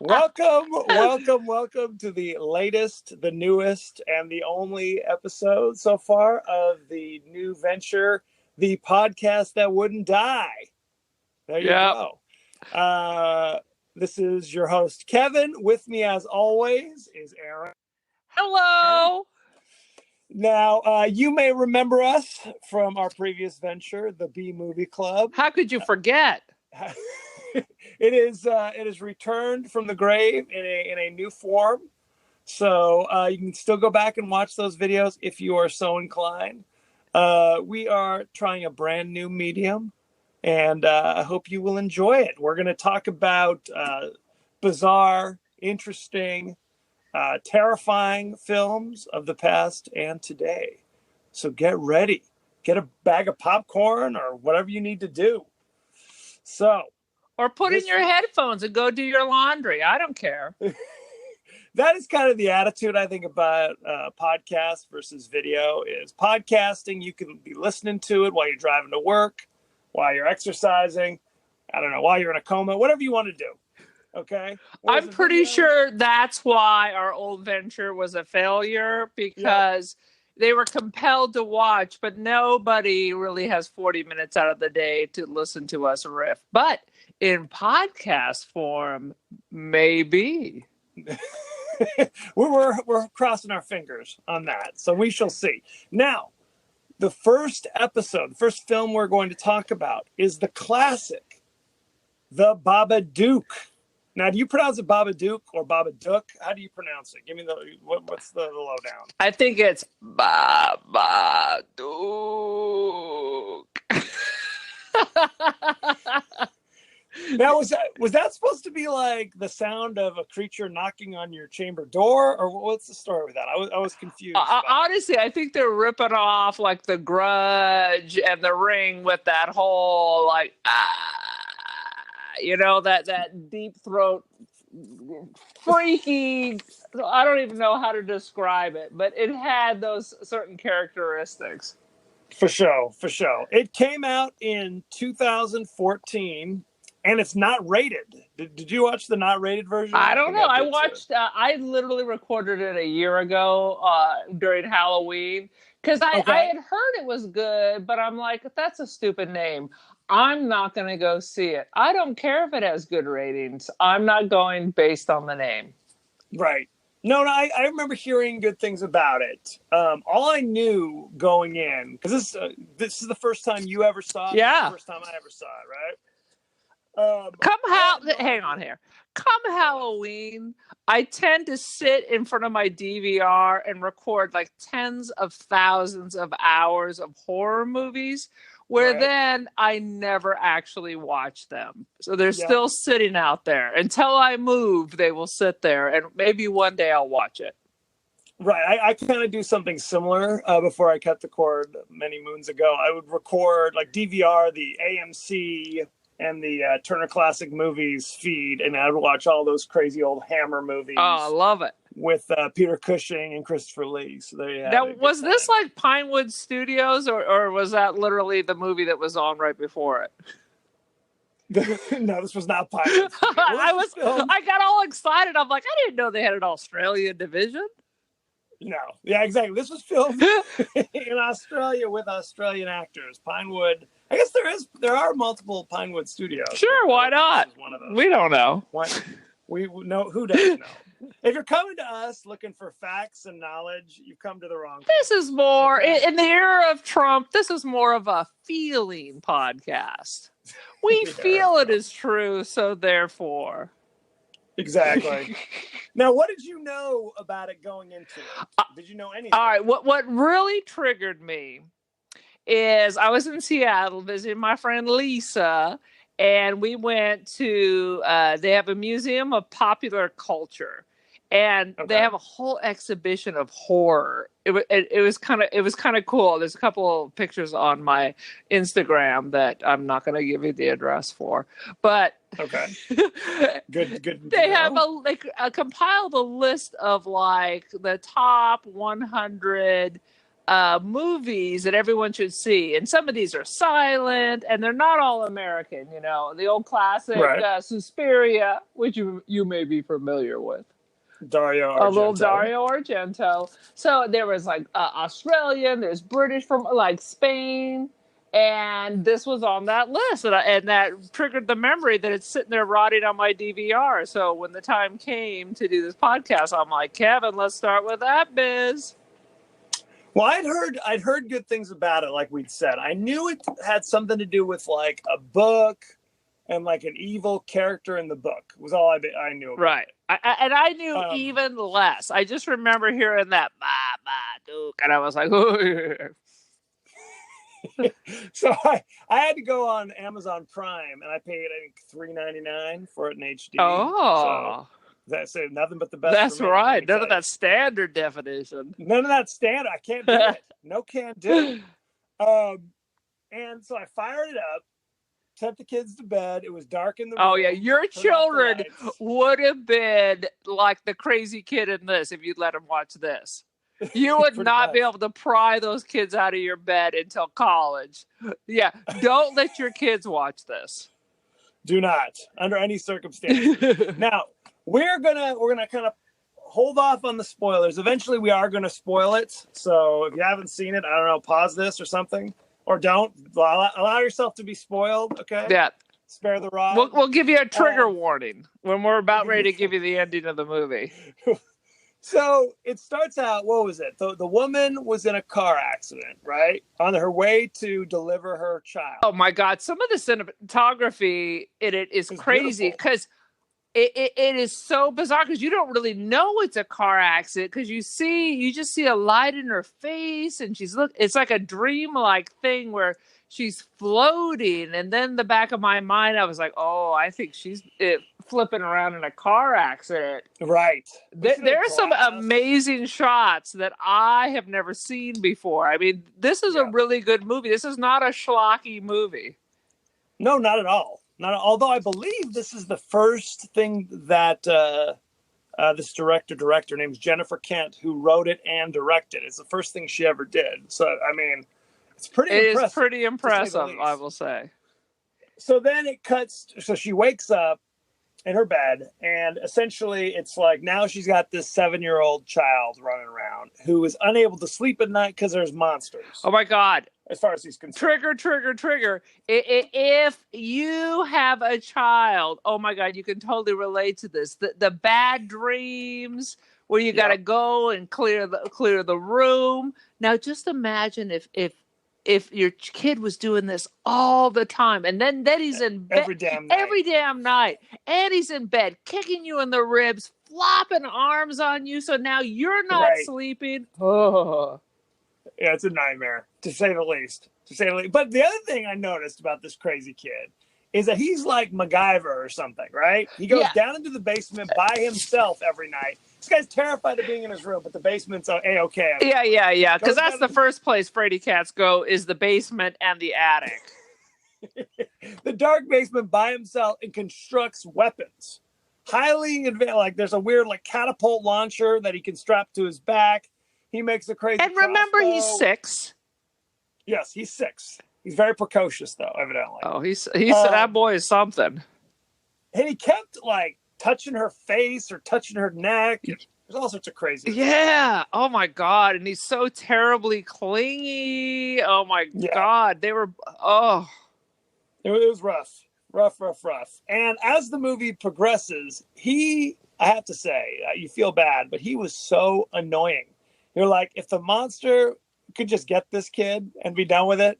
Welcome to the latest, the newest, and the only episode so far of the new venture, the podcast that wouldn't die. There you go. This is your host, Kevin. With me, as always, is Aaron. Hello. Now, you may remember us from our previous venture, the B Movie Club. How could you forget? It is returned from the grave in a new form. So you can still go back and watch those videos if you are so inclined. We are trying a brand new medium, and I hope you will enjoy it. We're going to talk about bizarre, interesting, terrifying films of the past and today. So get ready. Get a bag of popcorn or whatever you need to do. So, or put in your headphones and go do your laundry. I don't care. That is kind of the attitude I think about podcast versus video. Is podcasting, you can be listening to it while you're driving to work, while you're exercising, I don't know, while you're in a coma, whatever you want to do. Okay? I'm pretty sure that's why our old venture was a failure, because they were compelled to watch, but nobody really has 40 minutes out of the day to listen to us riff. But in podcast form, maybe. we're crossing our fingers on that, so we shall see. Now, the first film we're going to talk about is the classic, The Babadook. Now, do you pronounce it Babadook or Babadook? How do you pronounce it? Give me what's the lowdown? I think it's Babadook. Now, was that supposed to be like the sound of a creature knocking on your chamber door, or what's the story with that? I was confused. Honestly, I think they're ripping off like The Grudge and The Ring with that whole like that deep throat, freaky. I don't even know how to describe it, but it had those certain characteristics. For sure. It came out in 2014. And it's not rated. Did you watch the not rated version? I don't know. I watched. I literally recorded it a year ago during Halloween because I had heard it was good, but I'm like, that's a stupid name. I'm not going to go see it. I don't care if it has good ratings. I'm not going based on the name. Right. No, I remember hearing good things about it. All I knew going in, because this is the first time you ever saw it. Yeah. The first time I ever saw it, right? Hang on here. Come Halloween, I tend to sit in front of my DVR and record like tens of thousands of hours of horror movies, where then I never actually watch them. So they're still sitting out there. Until I move, they will sit there, and maybe one day I'll watch it. Right. I kind of do something similar before I cut the cord many moons ago. I would record like DVR, the AMC and the Turner Classic Movies feed, and I would watch all those crazy old Hammer movies. Oh, I love it. With Peter Cushing and Christopher Lee. So there you have it. Was this like Pinewood Studios, or was that literally the movie that was on right before it? No, this was not Pinewood Studios. I got all excited. I'm like, I didn't know they had an Australian division. No. Yeah, exactly. This was filmed in Australia with Australian actors. Pinewood. I guess there are multiple Pinewood studios. Sure, why not? One of those. We don't know. We know who doesn't know. If you're coming to us looking for facts and knowledge, you've come to the wrong place. This is more in the era of Trump. This is more of a feeling podcast. We feel it is true, so therefore. Exactly. Now, what did you know about it going into it? Did you know anything? All right. What really triggered me is I was in Seattle visiting my friend Lisa, and we went to, they have a museum of popular culture, and they have a whole exhibition of horror. It was kind of cool. There's a couple of pictures on my Instagram that I'm not going to give you the address for, but good. They have compiled a list of like the top 100 movies that everyone should see. And some of these are silent, and they're not all American. You know, the old classic Right. Suspiria, which you may be familiar with. Dario A little Argento. Dario Argento. So there was like Australian, there's British from like Spain, and this was on that list, and that triggered the memory that it's sitting there rotting on my DVR. So when the time came to do this podcast, I'm like, Kevin, let's start with that biz. Well, I'd heard good things about it, like we'd said. I knew it had something to do with like a book and like an evil character in the book. Was all I knew about. Right. And I knew even less. I just remember hearing that Babadook, and I was like, So I had to go on Amazon Prime, and I paid I think $3.99 for it in HD. oh. So that's it. Nothing but the best. That's right. None of you. that standard definition. None of that standard. I can't do it. No can do. And so I fired it up, sent the kids to bed. It was dark in the room. Oh yeah, your children would have been like the crazy kid in this if you'd let them watch this. You would not be able to pry those kids out of your bed until college. Yeah, don't let your kids watch this. Do not, under any circumstances. Now, we're gonna kind of hold off on the spoilers. Eventually, we are gonna spoil it. So if you haven't seen it, I don't know, pause this or something, or don't allow yourself to be spoiled. Okay. Yeah. Spare the rod. We'll give you a trigger warning when we're about ready to give you the ending of the movie. So it starts out, what was it? The woman was in a car accident, right? On her way to deliver her child. Oh my God. Some of the cinematography in it is crazy because it is so bizarre because you don't really know it's a car accident because you just see a light in her face and it's like a dream-like thing where she's floating. And then the back of my mind, I was like, oh, I think she's flipping around in a car accident. Right. There are some amazing shots that I have never seen before. I mean, this is a really good movie. This is not a schlocky movie. No, not at all. Although I believe this is the first thing that this director named Jennifer Kent, who wrote it and directed. It's the first thing she ever did. So, I mean, it's pretty impressive. It is pretty impressive, I will say. So then it cuts. So she wakes up in her bed, and essentially it's like now she's got this 7-year-old child running around who is unable to sleep at night because there's monsters. Oh, my God. As far as he's concerned. Trigger. If you have a child, oh my God, you can totally relate to this. The bad dreams where you got to go and clear the room. Now, just imagine if your kid was doing this all the time, and then he's in bed every damn night, and he's in bed kicking you in the ribs, flopping arms on you, so now you're not sleeping. Oh. Yeah, it's a nightmare, to say the least. But the other thing I noticed about this crazy kid is that he's like MacGyver or something, right? He goes down into the basement by himself every night. This guy's terrified of being in his room, but the basement's A-okay. Yeah. Because that's the first place Frady cats go is the basement and the attic. The dark basement by himself and constructs weapons. Highly advanced. Like there's a weird like catapult launcher that he can strap to his back. He makes a crazy And remember, crossbow. he's 6. Yes, he's 6. He's very precocious, though, evidently. Oh, he's that boy is something. And he kept, like, touching her face or touching her neck. There's all sorts of crazy stuff. Yeah. Oh, my God. And he's so terribly clingy. Oh, my God. They were, oh. It was rough. Rough. And as the movie progresses, I have to say, you feel bad, but he was so annoying. You're like, if the monster could just get this kid and be done with it,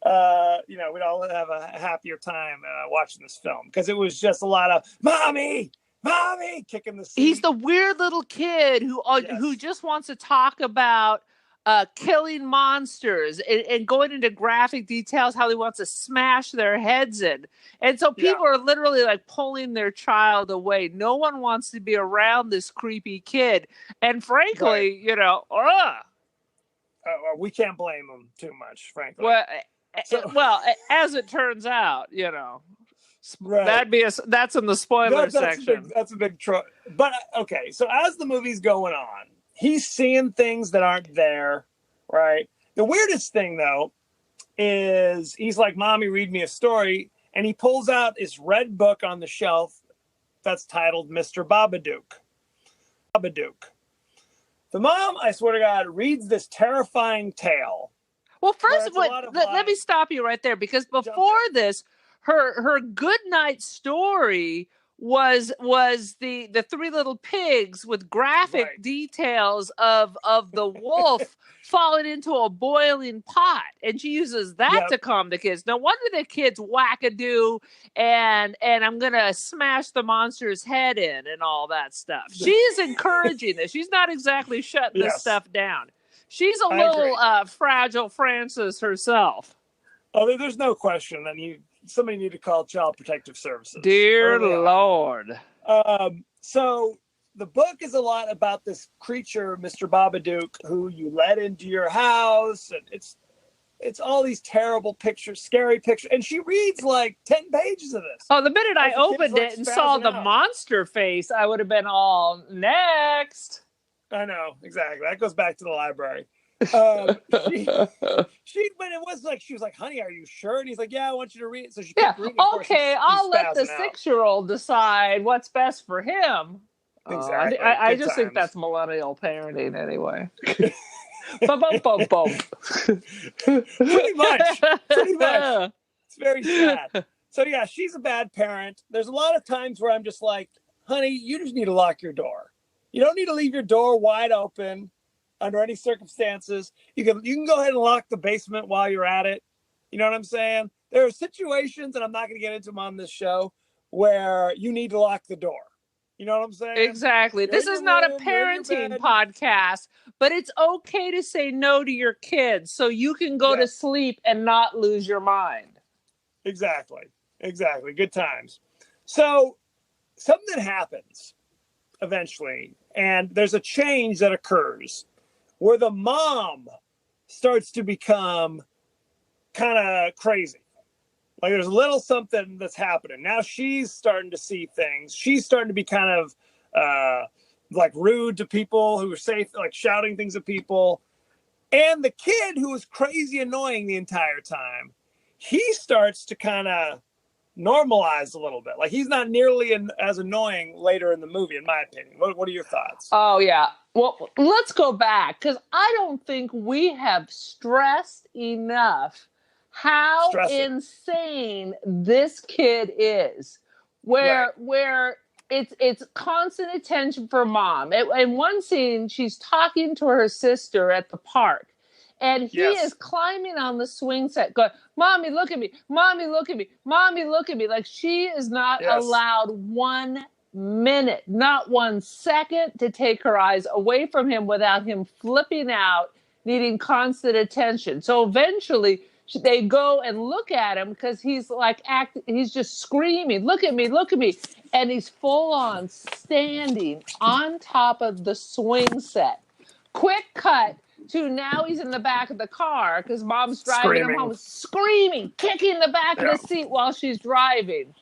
we'd all have a happier time watching this film. Because it was just a lot of, Mommy, kicking the seat. He's the weird little kid who just wants to talk about killing monsters and going into graphic details how he wants to smash their heads in. And so people are literally like pulling their child away. No one wants to be around this creepy kid. And frankly, we can't blame him too much, frankly. Well, as it turns out, that's in the spoiler section. That's a big trope. But okay, so as the movie's going on, he's seeing things that aren't there. right? The weirdest thing, though, is he's like, Mommy, read me a story. And he pulls out this red book on the shelf that's titled Mr. Babadook. Babadook. The mom, I swear to God, reads this terrifying tale. Well, first of all, let me stop you right there, because before this, her good night story was the three little pigs with graphic details of the wolf falling into a boiling pot, and she uses that to calm the kids. No wonder the kids wackadoo and I'm gonna smash the monster's head in and all that stuff. She's encouraging this. She's not exactly shutting this stuff down. She's a little fragile Frances herself. Oh, there's no question that somebody need to call Child Protective Services. Dear Lord. So the book is a lot about this creature, Mr. Babadook, who you let into your house, and it's all these terrible pictures, scary pictures, and she reads like 10 pages of this. Oh, the minute I opened it and saw the monster face, I would have been all next. I know, exactly. That goes back to the library. When it was like, she was like, honey, are you sure? And he's like, yeah, I want you to read it. So she kept reading. Okay, I'll let the 6-year-old decide what's best for him. Exactly. I just think that's millennial parenting anyway. Pretty much. It's very sad. So yeah, she's a bad parent. There's a lot of times where I'm just like, honey, you just need to lock your door. You don't need to leave your door wide open under any circumstances. You can go ahead and lock the basement while you're at it. You know what I'm saying? There are situations, and I'm not going to get into them on this show, where you need to lock the door. You know what I'm saying? Exactly. This is not a parenting podcast, but it's okay to say no to your kids so you can go to sleep and not lose your mind. Exactly. Good times. So something happens eventually, and there's a change that occurs where the mom starts to become kind of crazy. Like there's a little something that's happening. Now she's starting to see things. She's starting to be kind of like rude to people who are safe, like shouting things at people. And the kid, who was crazy annoying the entire time, he starts to kind of normalize a little bit. Like he's not nearly as annoying later in the movie, in my opinion. What are your thoughts? Oh, yeah. Well, let's go back, because I don't think we have stressed enough how insane this kid is, where it's constant attention for mom. In one scene, she's talking to her sister at the park, and he is climbing on the swing set going, Mommy, look at me. Mommy, look at me. Mommy, look at me. Like she is not allowed 1 minute, not 1 second to take her eyes away from him without him flipping out, needing constant attention. So eventually they go and look at him because he's like he's just screaming, look at me, look at me. And he's full on standing on top of the swing set. Quick cut to now he's in the back of the car because mom's driving him home, screaming, kicking the back of the seat while she's driving.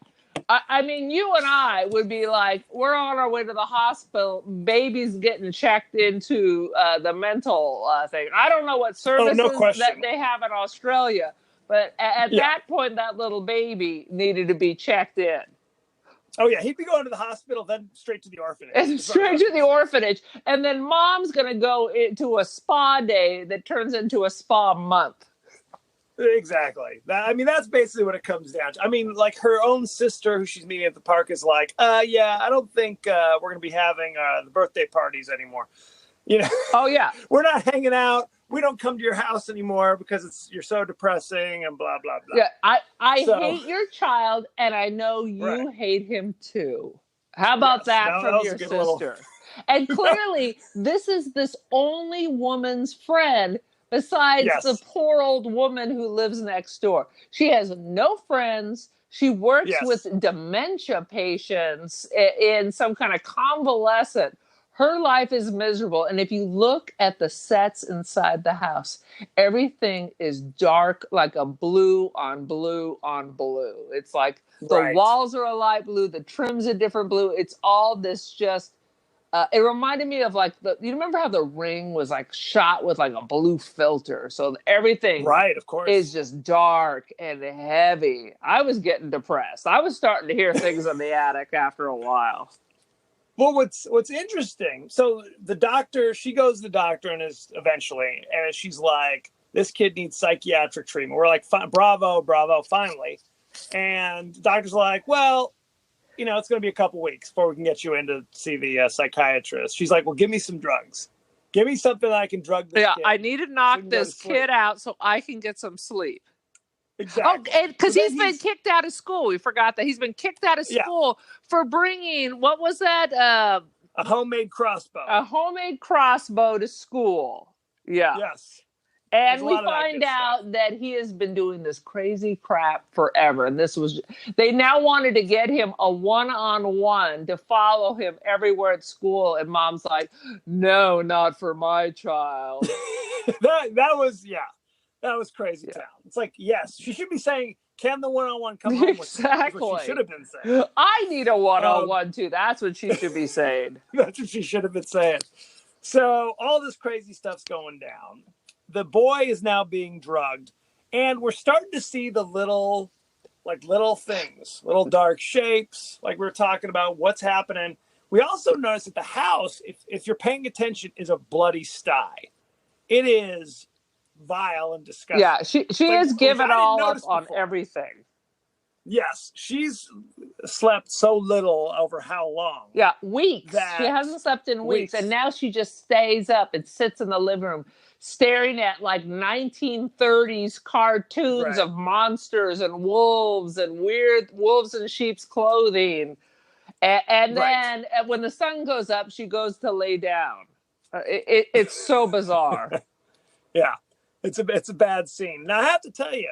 I mean, you and I would be like, we're on our way to the hospital, baby's getting checked into the mental thing. I don't know what services that they have in Australia, but at that point, that little baby needed to be checked in. Oh, yeah, he'd be going to the hospital, then straight to the orphanage. And then mom's going to go into a spa day that turns into a spa month. Exactly. I mean, that's basically what it comes down to. I mean, like her own sister, who she's meeting at the park, is like, yeah, I don't think we're going to be having the birthday parties anymore. You know? Oh, yeah. We're not hanging out. We don't come to your house anymore because you're so depressing and blah, blah, blah. Yeah, I hate your child, and I know you hate him too. How about that from your sister? And clearly, this is this only woman's friend besides the poor old woman who lives next door. She has no friends. She works with dementia patients in some kind of convalescent. Her life is miserable. And if you look at the sets inside the house, everything is dark, like a blue on blue on blue. It's like the walls are a light blue, the trim's a different blue. It's all this just It reminded me of like you remember how The Ring was like shot with like a blue filter, so everything Right, of is course. just dark and heavy. I was getting depressed. I was starting to hear things in the attic after a while. Well, what's interesting? So the doctor, she goes to the doctor and is eventually, and she's like, "This kid needs psychiatric treatment." We're like, "Bravo, bravo, finally!" And the doctor's like, "Well, it's going to be a couple weeks before we can get you in to see the psychiatrist." She's like, "Well, give me some drugs. Give me something that I can drug this Yeah, kid I need to so he knock can go to this kid sleep." out so I can get some sleep. Oh, Exactly. and So because then he's been kicked out of school. We forgot that he's been kicked out of yeah, school for bringing, what was that? a homemade crossbow. A homemade crossbow to school. Yeah. Yes, there's And a we lot of that find good stuff. out that he has been doing this crazy crap forever. And they now wanted to get him a one-on-one to follow him everywhere at school. And mom's like, no, not for my child. That was crazy Yeah. town. It's like, yes, she should be saying, "Can the one-on-one come home with me?" Is what she should Exactly. have been saying. I need a Um, one-on-one too. That's what she should be saying. that's what she should have been saying. So all this crazy stuff's going down. The boy is now being drugged, and we're starting to see the little things, little dark shapes, like we were talking about what's happening. We also notice that the house, if you're paying attention, is a bloody sty. It is vile and disgusting. Yeah, she It's like, has which given I didn't all up notice on before. everything. Yes, she's slept so little over how long Yeah, weeks. She that hasn't slept in weeks. And weeks. now she just stays up and sits in the living room staring at like 1930s cartoons Right, of monsters and wolves and weird wolves in sheep's clothing. And right. then when the sun goes up, she goes to lay down. It's so bizarre. Yeah, it's a bad scene. Now I have to tell you,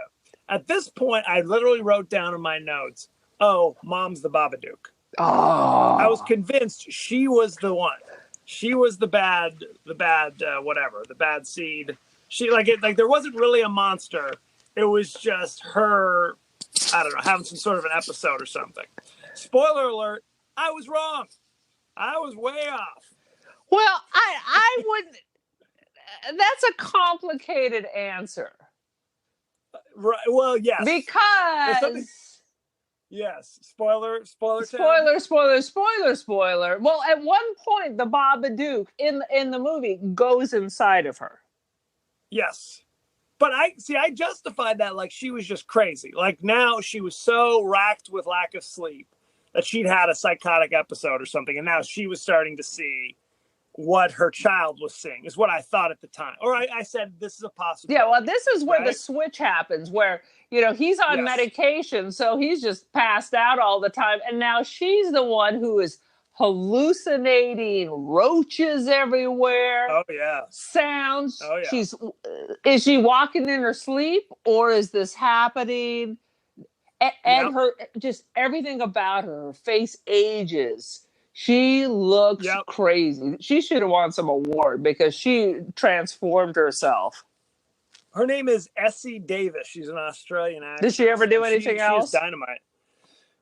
at this point, I literally wrote down in my notes, "Oh, mom's the Babadook." I was Oh. convinced she was the one. She was the bad whatever, the bad seed. She like there wasn't really a monster. It was just her. I don't know, having some sort of an episode or something. Spoiler alert: I was wrong. I was way off. Well, I would. That's a complicated answer Right. Well, yes. There's something. because Yes. Spoiler town. spoiler. Well, at one point, the Babadook in the movie goes inside of her. Yes. But I justified that like she was just crazy. Like now she was so racked with lack of sleep that she'd had a psychotic episode or something, and now she was starting to see what her child was seeing, is what I thought at the time. Or I said this is a Yeah, well, possibility, this is where the right? switch happens, where he's on Yes. medication, so he's just passed out all the time, and now she's the one who is hallucinating roaches everywhere, Oh yeah. sounds. Oh yeah. Is she walking in her sleep, or is this happening? And Yep. her, just everything about her face ages. She looks Yep. crazy. She should have won some award because she transformed herself. Her name is Essie Davis. She's an Australian Did she ever actress, do and anything she is else? dynamite.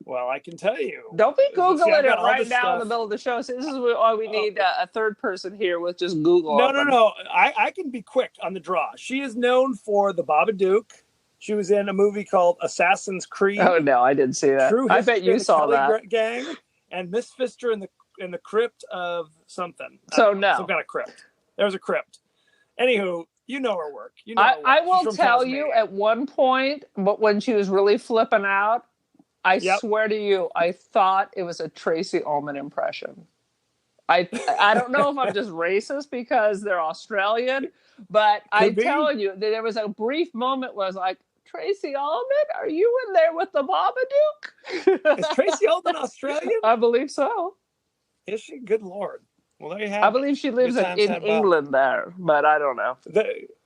Well, I can tell you. Don't be See, I've Googling got it all right this now in the stuff. middle of the show. So this is why we need a third person here with just Google No, no, open. no. I can be quick on the draw. She is known for the Babadook. She was in a movie called Assassin's Creed. Oh no, I didn't see that. True I bet History you of the saw Kelly that. Gang, and Miss Pfister in the crypt of something. So some no. kind of crypt. There was a crypt. Anywho, you know her work. You know her I well. She's will from tell you Tasmania. at one point, but when she was really flipping out, I Yep. swear to you, I thought it was a Tracy Ullman impression. I don't know if I'm just racist because they're Australian, but Could I'm be. telling you, there was a brief moment where I was like, Tracy Ullman, are you in there with the Is Babadook? Tracy Ullman Australian? I believe so. Is she? Good Lord. Well, there you I have it. believe she lives Good times in had Bob. England there, but I don't know.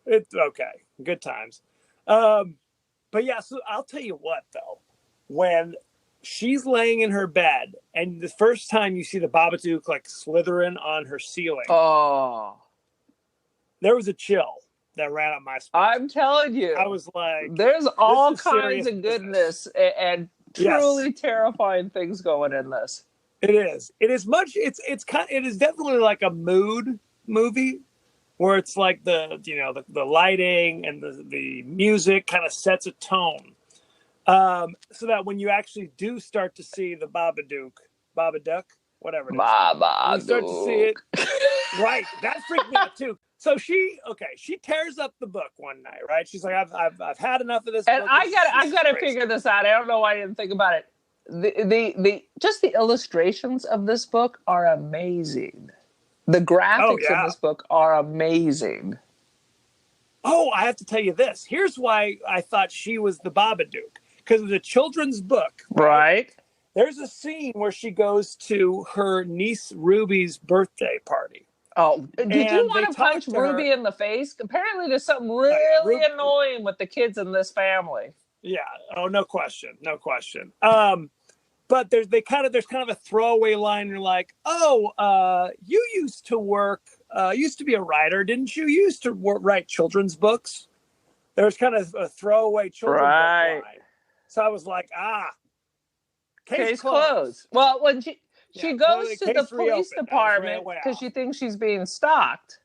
It's okay. Good times. But yeah, so I'll tell you what though, when she's laying in her bed and the first time you see the Babadook like slithering on her ceiling, Oh, there was a chill that ran up my spine. I'm telling you, I was like, there's all this is kinds serious of business. goodness and Yes. truly terrifying things going in this. It is. It is much. It's kind. It is definitely like a mood movie where it's like the lighting and the music kind of sets a tone, so that when you actually do start to see the Babadook, whatever it is, when you start to see Babadook. it, right, that freaked me out too. So she tears up the book one night, right? She's like, I've had enough of this And book. This I is gotta crazy. figure this out. I don't know why I didn't think about it. The just the illustrations of this book are amazing. The Oh graphics in yeah. this book are amazing. Oh, I have to tell you this. Here's why I thought she was the Babadook, because of the children's book, right? Right? There's a scene where she goes to her niece Ruby's birthday party, Oh, did you and want they to punch talk to her. Ruby in the face? Apparently, there's something Oh yeah, really annoying with the kids in this family. yeah. Oh, no question, no question. But there's kind of a throwaway line. You're like, oh, you used to be a writer, didn't you? You used to write children's books. There's kind of a throwaway children's book Right. line. So I was like, case Case closed. closed. Well, when she Yeah, goes to the case police reopened. I just ran department away because out. she thinks she's being stalked,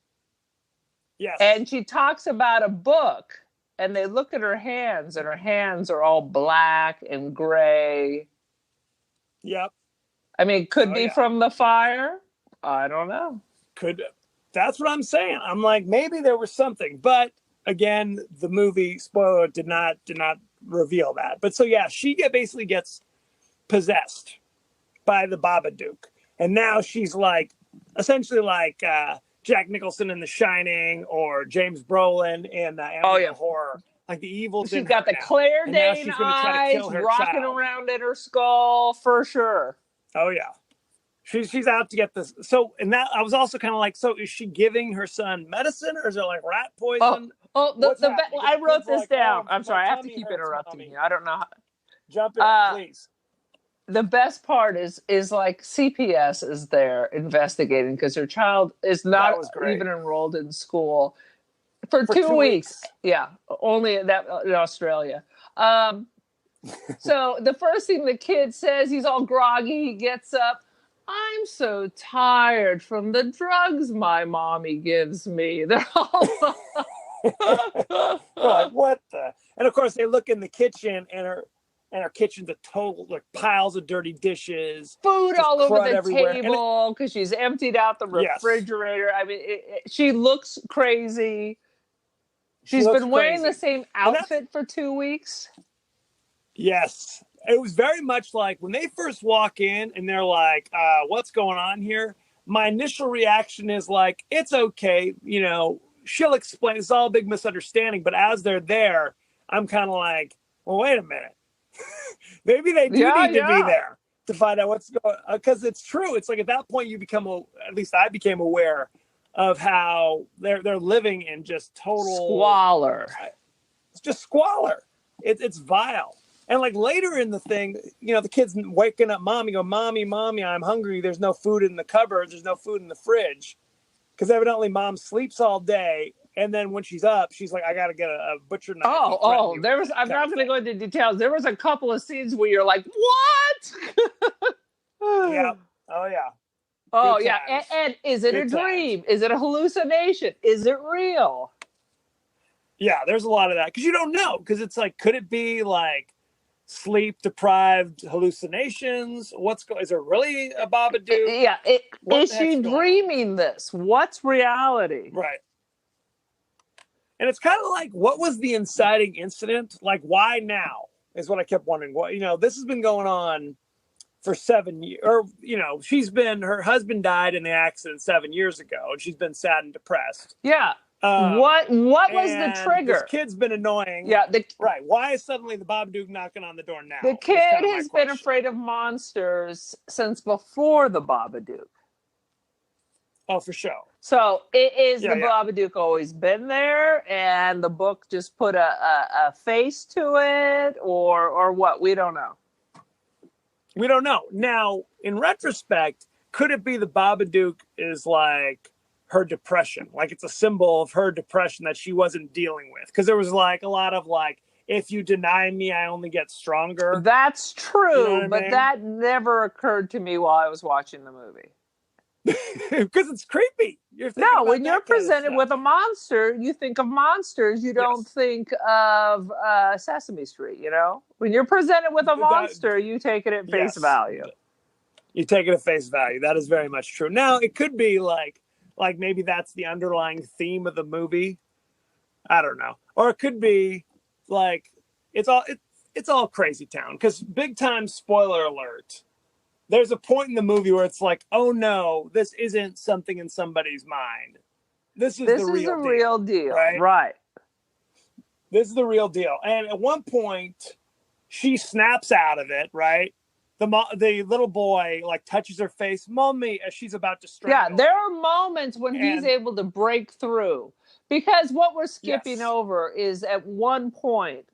Yes. and she talks about a book, and they look at her hands, and her hands are all black and gray. Yep. I mean, could Oh be yeah. from the fire. I don't know. Could. That's what I'm saying. I'm like, maybe there was something, but again, the movie spoiler did not reveal that. But so yeah, basically gets possessed by the Babadook, and now she's like essentially like Jack Nicholson in The Shining or James Brolin in Oh yeah, Amityville Horror. Like the evil's she's in her got the now, and now Claire-Danes she's going to try to eyes kill her rocking child. around in her skull for sure. Oh yeah, she's out to get this. So and that I was also kind of like, so is she giving her son medicine or is it like rat Oh, poison? oh, What's happening? I Because the wrote kids are this like, down. oh, I'm my sorry, I have to tummy keep hurts, interrupting mommy. you. I don't know. Jump in, Uh, please. the best part is like CPS is there investigating because her child is not That was great. even enrolled in school for For 2 weeks. 2 weeks. Yeah, only that in Australia. Um, so the first thing the kid says, he's all groggy. He gets up. I'm so tired from the drugs my mommy gives me. They're all. They're like, what the? And of course, they look in the kitchen, and her kitchen's a total like piles of dirty dishes, Food just all over crud the everywhere. table because she's emptied out the Yes, refrigerator. I mean, she looks crazy. she She's looks been wearing the crazy, same and that's outfit for 2 weeks. yes. It was very much like when they first walk in and they're like, "What's going on here?" My initial reaction is like, "It's okay, she'll explain. It's all a big misunderstanding." But as they're there, I'm kind of like, "Well, wait a minute. Maybe they do Yeah, need to be yeah. there to find out what's going on." Because it's true. It's like at that point you become, at least I became aware of how they're living in just total, Squalor. it's just squalor. It's vile. And like later in the thing, the kid's waking up, mommy, go, mommy, mommy, I'm hungry. There's no food in the cupboard. There's no food in the fridge. Because evidently mom sleeps all day. And then when she's up, she's like, I got to get a butcher knife and threaten me with There was. it I'm kind not of going to thing. go into details. There was a couple of scenes where you're like, "What?" Yep. Oh, yeah. Oh Good yeah, times. and is it a Good times. dream? Is it a hallucination? Is it real? Yeah, there's a lot of that. Because you don't know. Because it's like, could it be like sleep deprived hallucinations? Is there really a Babadook? Yeah, What is the heck's she going on? dreaming this? What's reality? Right. And it's kind of like, what was the inciting incident? Like, why now? Is what I kept wondering. What this has been going on for 7 years, or her husband died in the accident 7 years ago, and she's been sad and depressed. Yeah. Um, What was the and this trigger? kid's been annoying. Yeah, Right? Why is suddenly the Babadook knocking on the door the now? Is kid kind of my has been question. afraid of monsters since before the Babadook. Oh, for sure. So the Yeah. Babadook always been there, and the book just put a face to it, or what? We don't know. We don't know. Now, in retrospect, could it be the Babadook is like her depression? Like it's a symbol of her depression that she wasn't dealing with? Because there was like a lot of like if you deny me, I only get stronger. That's You know true, what I but mean? that never occurred to me while I was watching the movie. Because it's creepy. You're thinking No, about when you're that kind of presented stuff. with a monster, you think of monsters. You don't Yes. think of Sesame Street. You know, when you're presented with a That monster, you take it at face yes. value. You take it at face value. That is very much true. Now, it could be like maybe that's the underlying theme of the movie. I don't know. Or it could be like it's all crazy town, because big time spoiler alert. There's a point in the movie where it's like, "Oh no, this isn't something in somebody's mind. This is the This is the real real deal." deal, Right? right? This is the real deal. And at one point, she snaps out of it, right? The little boy like touches her face, "Mommy," as she's about to Yeah, strangle there her. are moments when he's And able to break through, because what we're skipping yes, over is at one point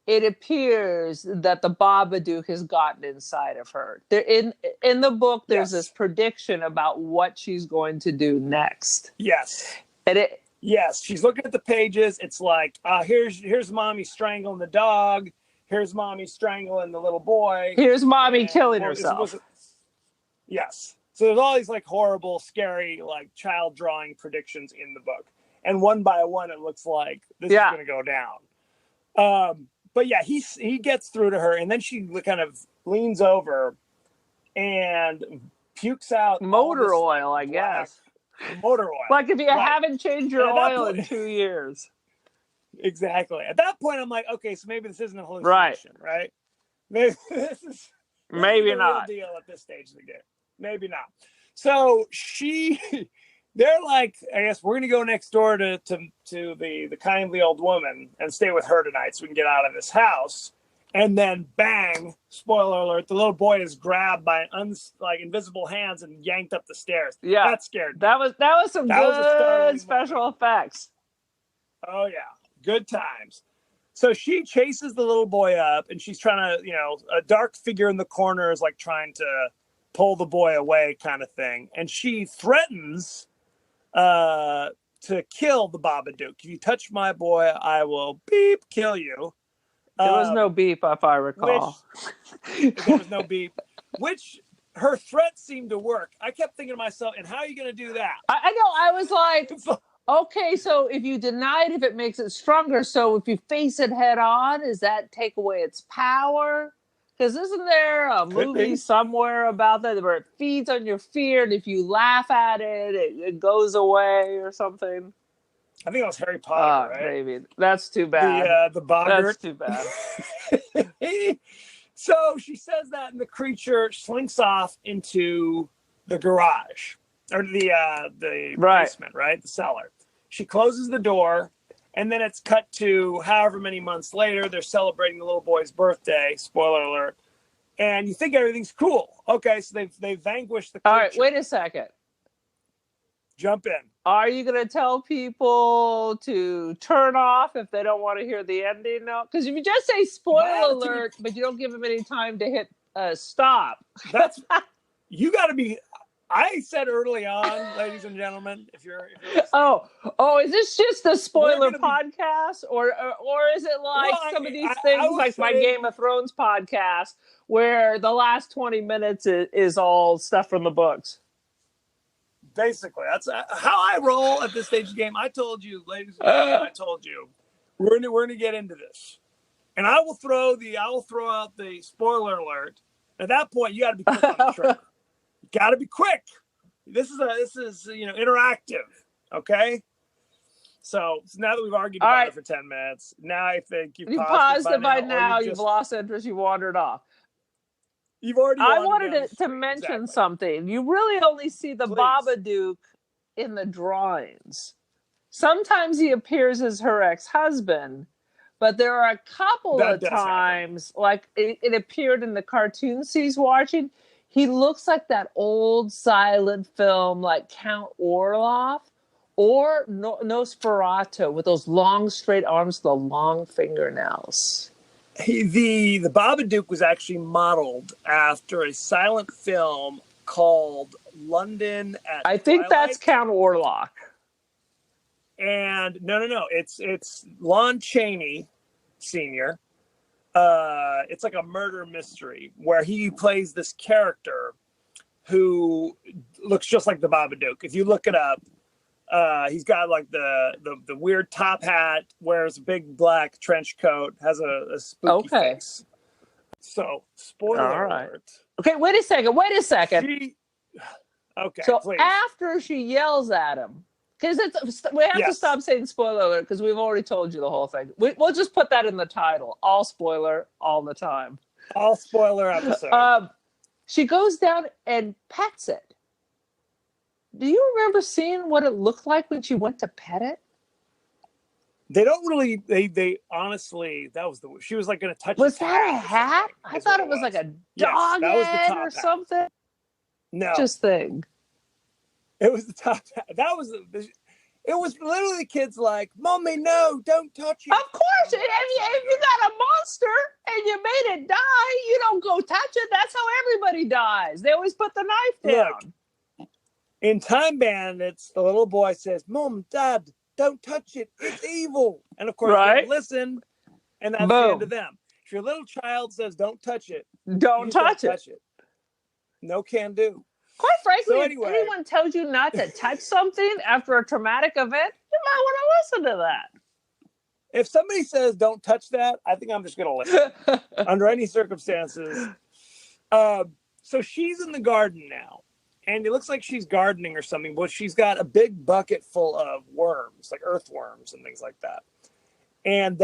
it appears that the Babadook has gotten inside of her. There, in the book, there's this yes, prediction about what she's going to do next, yes, and it yes. She's looking at the pages. It's like, here's mommy strangling the dog. Here's mommy strangling the little boy. here's mommy And killing well, herself. yes. So there's all these like horrible, scary, like child drawing predictions in the book, and one by one, it looks like this is Yeah, going to go down. But yeah, he gets through to her, and then she kind of leans over and pukes out all motor this oil, I black guess. motor oil. Like if you Right. haven't changed And your at that oil in point, 2 years, exactly. At that point, I'm like, okay, so maybe this isn't a right? hallucination, right? Maybe this is Maybe the real not. deal at this stage of the game. Maybe not. So they're like, I guess we're gonna go next door to the kindly old woman and stay with her tonight, so we can get out of this house. And then bang! Spoiler alert: the little boy is grabbed by like invisible hands and yanked up the stairs. Yeah, That scared me. that was some That was a good startling special moment. effects. Oh yeah, good times. So she chases the little boy up, and she's trying to, a dark figure in the corner is like trying to pull the boy away, kind of thing. And she threatens to kill the Babadook. If you touch my boy, I will beep kill you. There was no beep, if I Which recall. there was no beep. Which her threat seemed to work. I kept thinking to myself, and how are you going to do that? I know. I was like, It's like, okay, so if you deny it, if it makes it stronger, so if you face it head on, does that take away its power? Because isn't there a could movie be. somewhere about that where it feeds on your fear, and if you laugh at it, it goes away or something? I think it was Harry Potter, right? Maybe that's too bad. The Boggart. That's too bad. So she says that, and the creature slinks off into the garage, or the Right. basement, right? The cellar. She closes the door, and then it's cut to however many months later. They're celebrating the little boy's birthday. Spoiler alert. And you think everything's cool. Okay, so they've vanquished the creature. All right, wait a second. Jump in. Are you going to tell people to turn off if they don't want to hear the ending? No, because if you just say spoiler alert, but you don't give them any time to hit stop. That's you got to be. I said early on, ladies and gentlemen, if you're oh, is this just a spoiler podcast, or is it like some of these things, like my Game of Thrones podcast, where the last 20 minutes is all stuff from the books? Basically, that's how I roll at this stage of the game. I told you, ladies and gentlemen, I told you, we're gonna get into this, and I will throw out the spoiler alert. At that point, you got to be quick on the trigger. You got to be quick. This is interactive. Okay. So now that we've argued about it for 10 minutes, now I think you've paused it by now. You've lost interest. You wandered off. You've already. I wanted to mention something. You really only see the Babadook in the drawings. Sometimes he appears as her ex-husband, but there are a couple of times, like it appeared in the cartoons he's watching. He looks like that old silent film, like Count Orloff or Nosferatu, with those long, straight arms, the long fingernails. The Babadook was actually modeled after a silent film called London at I think Twilight. That's Count Orloff. And no, it's Lon Chaney Sr. It's like a murder mystery where he plays this character who looks just like the Babadook. If you look it up, he's got like the weird top hat, wears a big black trench coat, has a spooky face. So, spoiler alert. Okay, wait a second. Okay, so please. After she yells at him, because we have to stop saying spoiler alert because we've already told you the whole thing. We'll just put that in the title. All spoiler, all the time. All spoiler episode. She goes down and pets it. Do you remember seeing what it looked like when she went to pet it? They don't really. They honestly, that was she was like going to touch. Was that a hat? I thought it was like a dog head or something. No, just thing. It was the top hat. That was. It was literally kids like, "Mommy, no, don't touch it." Of course, if you got a monster and you made it die, you don't go touch it. That's how everybody dies. They always put the knife down. Look, in Time Bandits, the little boy says, "Mom, Dad, don't touch it. It's evil." And of course, they listen, and that's the end of them. If your little child says, "Don't touch it," don't touch it. No can do. Quite frankly, if anyone tells you not to touch something after a traumatic event, you might want to listen to that. If somebody says don't touch that, I think I'm just going to listen under any circumstances. So she's in the garden now, and it looks like she's gardening or something, but she's got a big bucket full of worms, like earthworms and things like that. And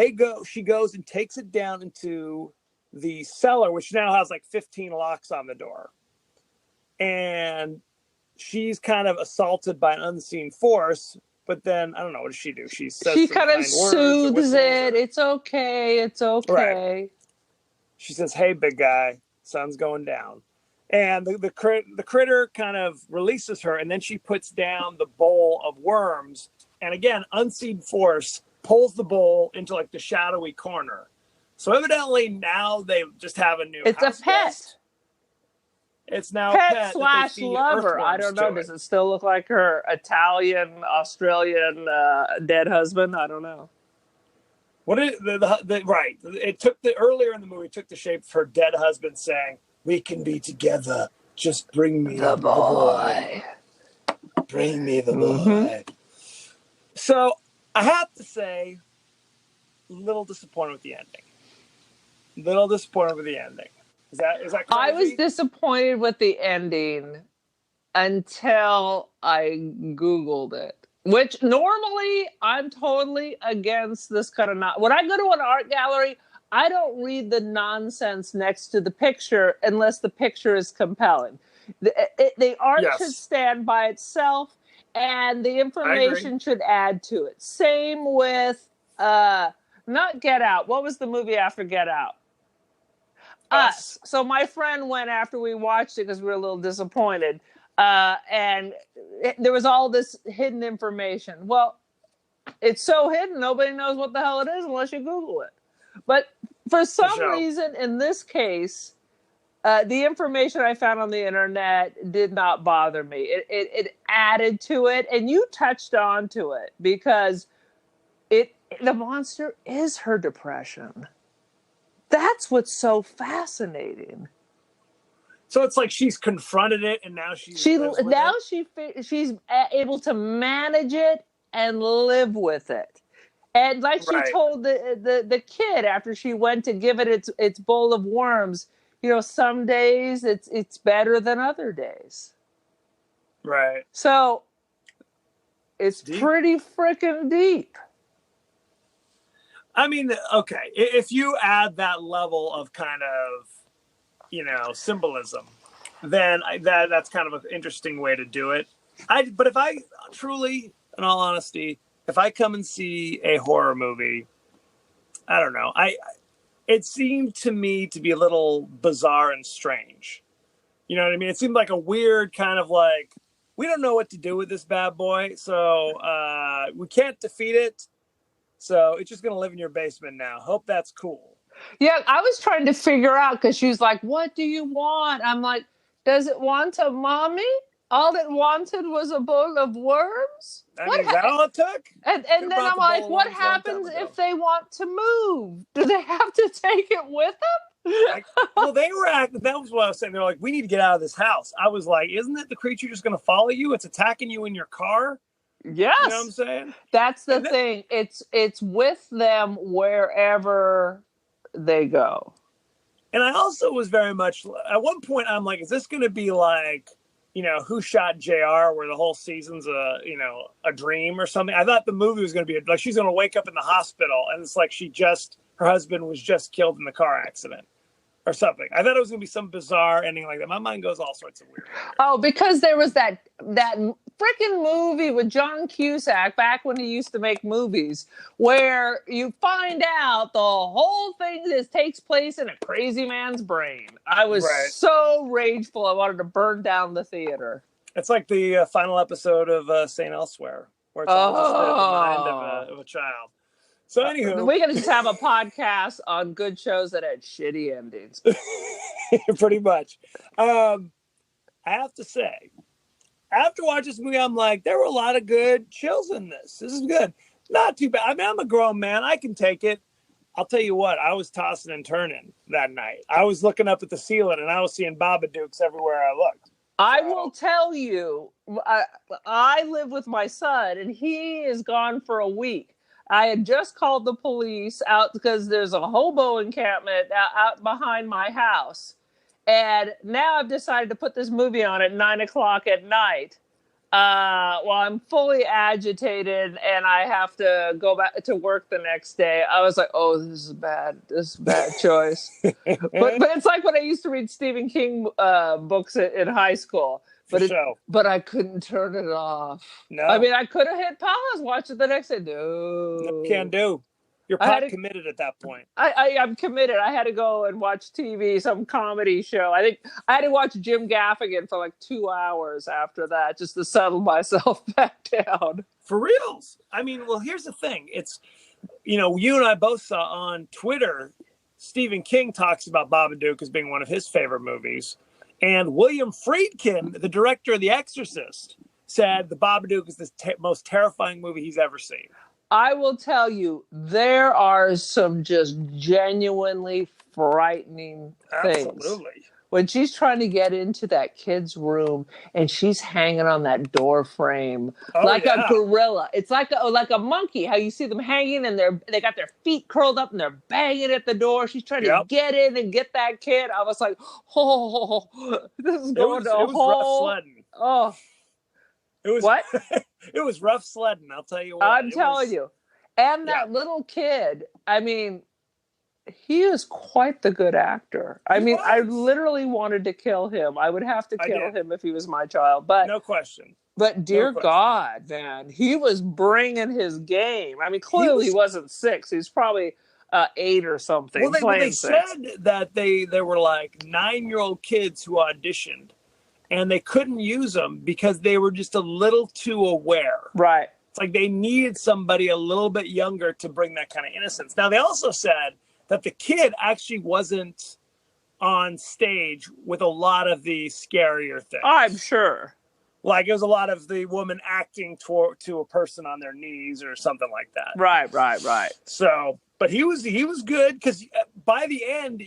she goes and takes it down into the cellar, which now has like 15 locks on the door. And she's kind of assaulted by an unseen force, but then I don't know, what does she do? She kind of soothes it. It's okay. It's okay. Right. She says, "Hey, big guy, sun's going down," and the critter kind of releases her, and then she puts down the bowl of worms, and again, unseen force pulls the bowl into like the shadowy corner. So evidently now they just have a new. It's a pet. Guest. It's now pet / lover. I don't know. Does it still look like her Italian, Australian dead husband? I don't know. What is right? It took earlier in the movie took the shape of her dead husband saying, "We can be together. Just bring me the boy. Bring me the boy." So I have to say, a little disappointed with the ending. Is that crazy? I was disappointed with the ending until I Googled it, which normally I'm totally against this kind of when I go to an art gallery, I don't read the nonsense next to the picture unless the picture is compelling. The art should stand by itself and the information should add to it. Same with not Get Out. What was the movie after Get Out? Us. So my friend went after we watched it because we were a little disappointed. And there was all this hidden information. Well, it's so hidden, nobody knows what the hell it is unless you Google it. But for some reason, in this case, the information I found on the internet did not bother me. It added to it, and you touched on to it because the monster is her depression. That's what's so fascinating. So it's like she's confronted it, and now she's able to manage it and live with it. And like she told the kid after she went to give it its bowl of worms, some days it's better than other days. Right. So it's pretty freaking deep. I mean, okay, if you add that level of kind of, symbolism, then that's kind of an interesting way to do it. But if I truly, in all honesty, if I come and see a horror movie, I don't know, it seemed to me to be a little bizarre and strange. You know what I mean? It seemed like a weird kind of like, we don't know what to do with this bad boy, so we can't defeat it. So it's just going to live in your basement now. Hope that's cool. Yeah, I was trying to figure out because she was like, "What do you want?" I'm like, "Does it want a mommy All it wanted was a bowl of worms. I mean, is that all it took? And Could have then brought I'm the bowl like, of what worms a long time happens ago. if they want to move? Do they have to take it with them? Well, they were acting. That was what I was saying. They're like, we need to get out of this house. I was like, isn't it the creature just going to follow you? It's attacking you in your car. You know what I'm Yes, saying? that's the And then, thing. It's with them wherever they go. and I also was very much at one point. I'm like, is this going to be like, Who Shot Jr., where the whole season's a dream or something? I thought the movie was going to be like she's going to wake up in the hospital and it's like her husband was just killed in the car accident or something. I thought it was going to be some bizarre ending like that. My mind goes all sorts of weird. Oh, because there was that freaking movie with John Cusack back when he used to make movies, where you find out the whole thing takes place in a crazy man's brain. I was Right. so rageful. I wanted to burn down the theater. It's like the final episode of St. Elsewhere, where it's all just the mind of a child. So, anywho, we gotta just have a podcast on good shows that had shitty endings. pretty much. I have to say, after watching this movie, I'm like, there were a lot of good chills in this. This is good. Not too bad. I mean, I'm a grown man. I can take it. I'll tell you what, I was tossing and turning that night. I was looking up at the ceiling and I was seeing Babadooks everywhere I looked. I will tell you, I live with my son and he is gone for a week. I had just called the police out because there's a hobo encampment out behind my house. And now I've decided to put this movie on at 9:00 at night. While I'm fully agitated and I have to go back to work the next day. I was like, oh, this is bad. This is a bad choice. but it's like when I used to read Stephen King books in high school. But I couldn't turn it off. No. I mean, I could have hit pause, watch it the next day. No. Can't do. You're pot committed at that point. I'm committed. I had to go and watch TV, some comedy show. I think I had to watch Jim Gaffigan for like 2 hours after that just to settle myself back down. For reals. I mean, well, here's the thing. It's, you and I both saw on Twitter, Stephen King talks about Babadook as being one of his favorite movies. And William Friedkin, the director of The Exorcist, said the Babadook is the most terrifying movie he's ever seen. I will tell you, there are some just genuinely frightening things. Absolutely. When she's trying to get into that kid's room and she's hanging on that door frame a gorilla. It's like a monkey, how you see them hanging and they got their feet curled up and they're banging at the door. She's trying to get in and get that kid. I was like, oh, this is going to a whole... rough sledding. Oh. It was what? It was rough sledding, I'll tell you what. I'm telling you. And that little kid, I mean, he is quite the good actor. I mean, I literally wanted to kill him. I would have to kill him if he was my child. But no question. But dear God, man, he was bringing his game. I mean, clearly he wasn't 6. He was probably 8 or something. Well, they said that there were like 9-year-old kids who auditioned. And they couldn't use them because they were just a little too aware. Right. It's like they needed somebody a little bit younger to bring that kind of innocence. Now, they also said that the kid actually wasn't on stage with a lot of the scarier things. I'm sure. Like it was a lot of the woman acting to a person on their knees or something like that. Right. So, but he was good because by the end,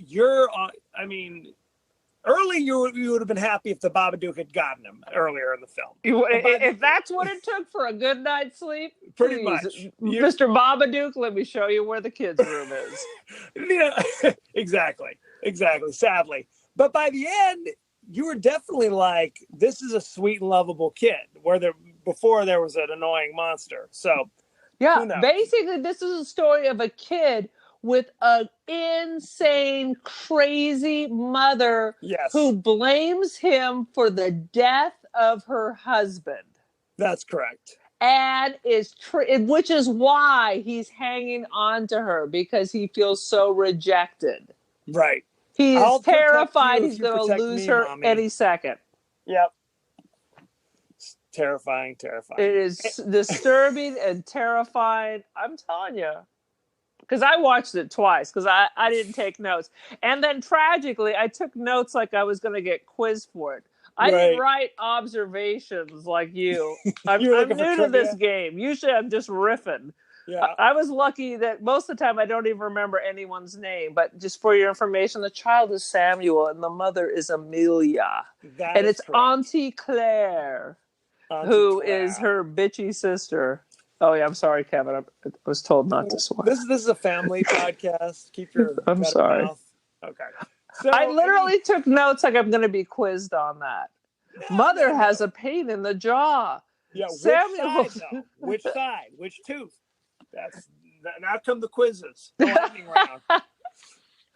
early, you would have been happy if the Babadook had gotten him earlier in the film. If that's what it took for a good night's sleep, pretty much. Mr. Babadook, let me show you where the kids' room is. Exactly. Sadly. But by the end, you were definitely like, this is a sweet and lovable kid, before there was an annoying monster. So, yeah, basically, this is a story of a kid with an insane, crazy mother who blames him for the death of her husband. That's correct. And which is why he's hanging on to her, because he feels so rejected. Right. He is terrified he's going to lose her any second. Yep. It's terrifying. It is disturbing and terrifying. I'm telling you. Because I watched it twice, because I didn't take notes. And then tragically, I took notes like I was going to get quizzed for it. I didn't Right. write observations like you. You're I'm looking for new to this trivia? game. Usually I'm just riffing. Yeah. I was lucky that most of the time I don't even remember anyone's name. But just for your information, the child is Samuel and the mother is Amelia. That And is it's correct. Auntie Claire, Auntie who is Claire. her bitchy sister. Oh, yeah, I'm sorry, Kevin. I was told not to swear. This is a family podcast. Keep your I'm better sorry. mouth. Okay. I So any literally took notes like I'm going to be quizzed on that. no Mother has no. a pain in the jaw. Yeah, which Samuel. side though? Which side? Which tooth? That's now come the quizzes. The lightning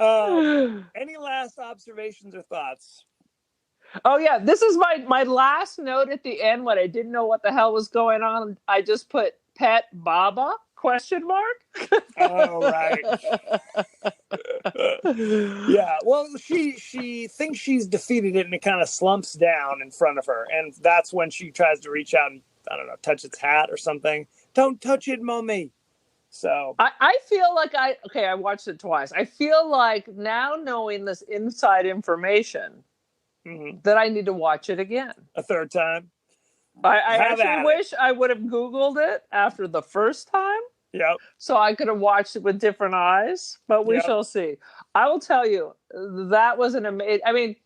round. Any last observations or thoughts? Oh yeah, this is my last note at the end when I didn't know what the hell was going on. I just put pet Baba question mark. Oh right. Yeah. Well, she thinks she's defeated it, and it kind of slumps down in front of her, and that's when she tries to reach out and I don't know, touch its hat or something. Don't touch it, mommy. So. I feel like I watched it twice. I feel like now knowing this inside information Mhm. that I need to watch it again. A third time. I Have actually at it. wish I would have Googled it after the first time Yep. so I could have watched it with different eyes, but we Yep. shall see. I will tell you, that was an amazing. I mean,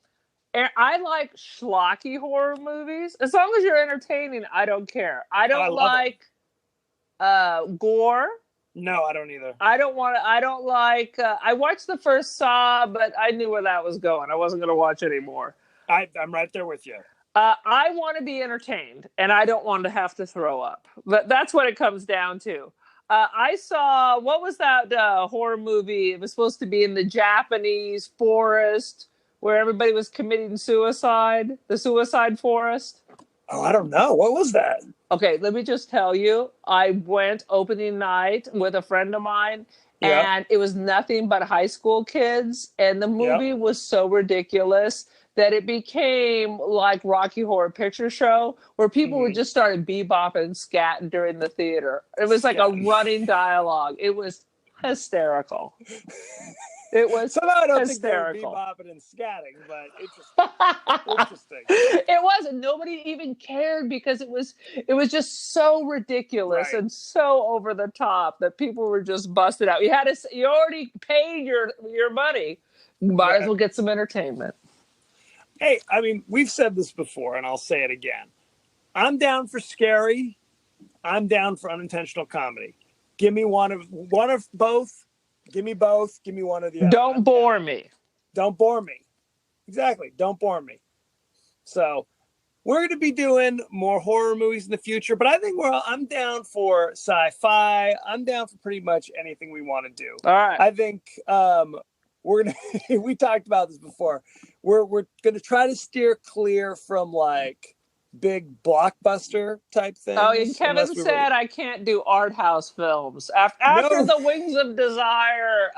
I like schlocky horror movies. As long as you're entertaining, I don't care. I Oh, I don't love them. like gore. No, I don't either. I don't want to. I don't like. I watched the first Saw, but I knew where that was going. I wasn't going to watch anymore. I'm right there with you. I want to be entertained, and I don't want to have to throw up. But that's what it comes down to. I saw what was that horror movie? It was supposed to be in the Japanese forest where everybody was committing suicide. The Suicide Forest. Oh, I don't know. What was that? Okay, let me just tell you, I went opening night with a friend of mine, Yep. and it was nothing but high school kids, and the Yep. movie was so ridiculous that it became like Rocky Horror Picture Show, where people would Mm-hmm. just start bebopping and scatting during the theater. It was like a Scat. running dialogue. It was hysterical. It was Somehow I don't think they were hysterical. bebopping and scatting, but interesting. Interesting. It wasn't. Nobody even cared because it was just so ridiculous Right. and so over the top that people were just busted out. You already paid your money. Might as well get some entertainment. Hey, I mean, we've said this before, and I'll say it again. I'm down for scary. I'm down for unintentional comedy. Give me one of both. Give me both. Give me one or the other. Don't bore me. Don't bore me. Exactly. Don't bore me. So we're going to be doing more horror movies in the future, but I think I'm down for sci-fi. I'm down for pretty much anything we want to do. All right. I think we're gonna. We talked about this before. We're going to try to steer clear from like big blockbuster type things. Oh, and Kevin said I can't do art house films. After the Wings of Desire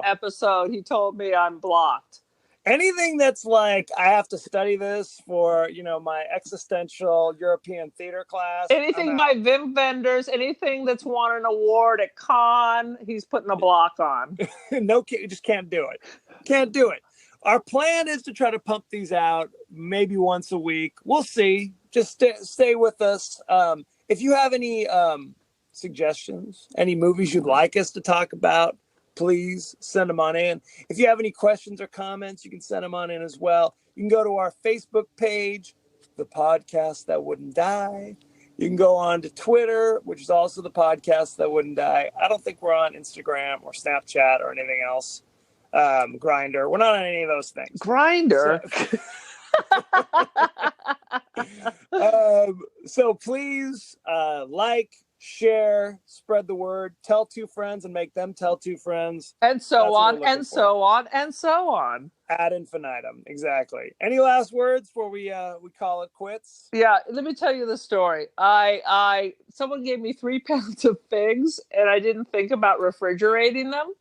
episode, he told me I'm blocked. Anything that's like I have to study this for, my existential European theater class. Anything by Wim Wenders, anything that's won an award at Cannes, he's putting a block on. No, you just can't do it. Can't do it. Our plan is to try to pump these out maybe once a week. We'll see. Just stay with us. If you have any suggestions, any movies you'd like us to talk about, please send them on in. If you have any questions or comments, you can send them on in as well. You can go to our Facebook page, The Podcast That Wouldn't Die. You can go on to Twitter, which is also The Podcast That Wouldn't Die. I don't think we're on Instagram or Snapchat or anything else. Grindr. We're not on any of those things. Grindr? So please like, share, spread the word, tell two friends and make them tell two friends. And so on, and so on, and so on. Ad infinitum. Exactly. Any last words before we call it quits? Yeah, let me tell you the story. Someone gave me 3 pounds of figs and I didn't think about refrigerating them.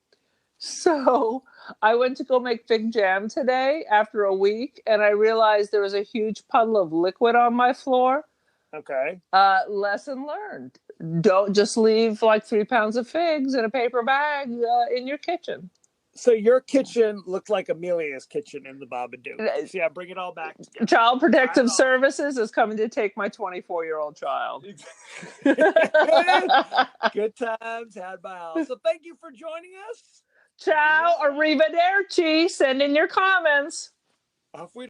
So I went to go make fig jam today after a week, and I realized there was a huge puddle of liquid on my floor. Okay. Lesson learned. Don't just leave like 3 pounds of figs in a paper bag in your kitchen. So your kitchen looked like Amelia's kitchen in the Babadook. See, I bring it all back together. Child Protective Services is coming to take my 24-year-old child. Good times had by all. So thank you for joining us. Ciao, arrivederci. Send in your comments. Off we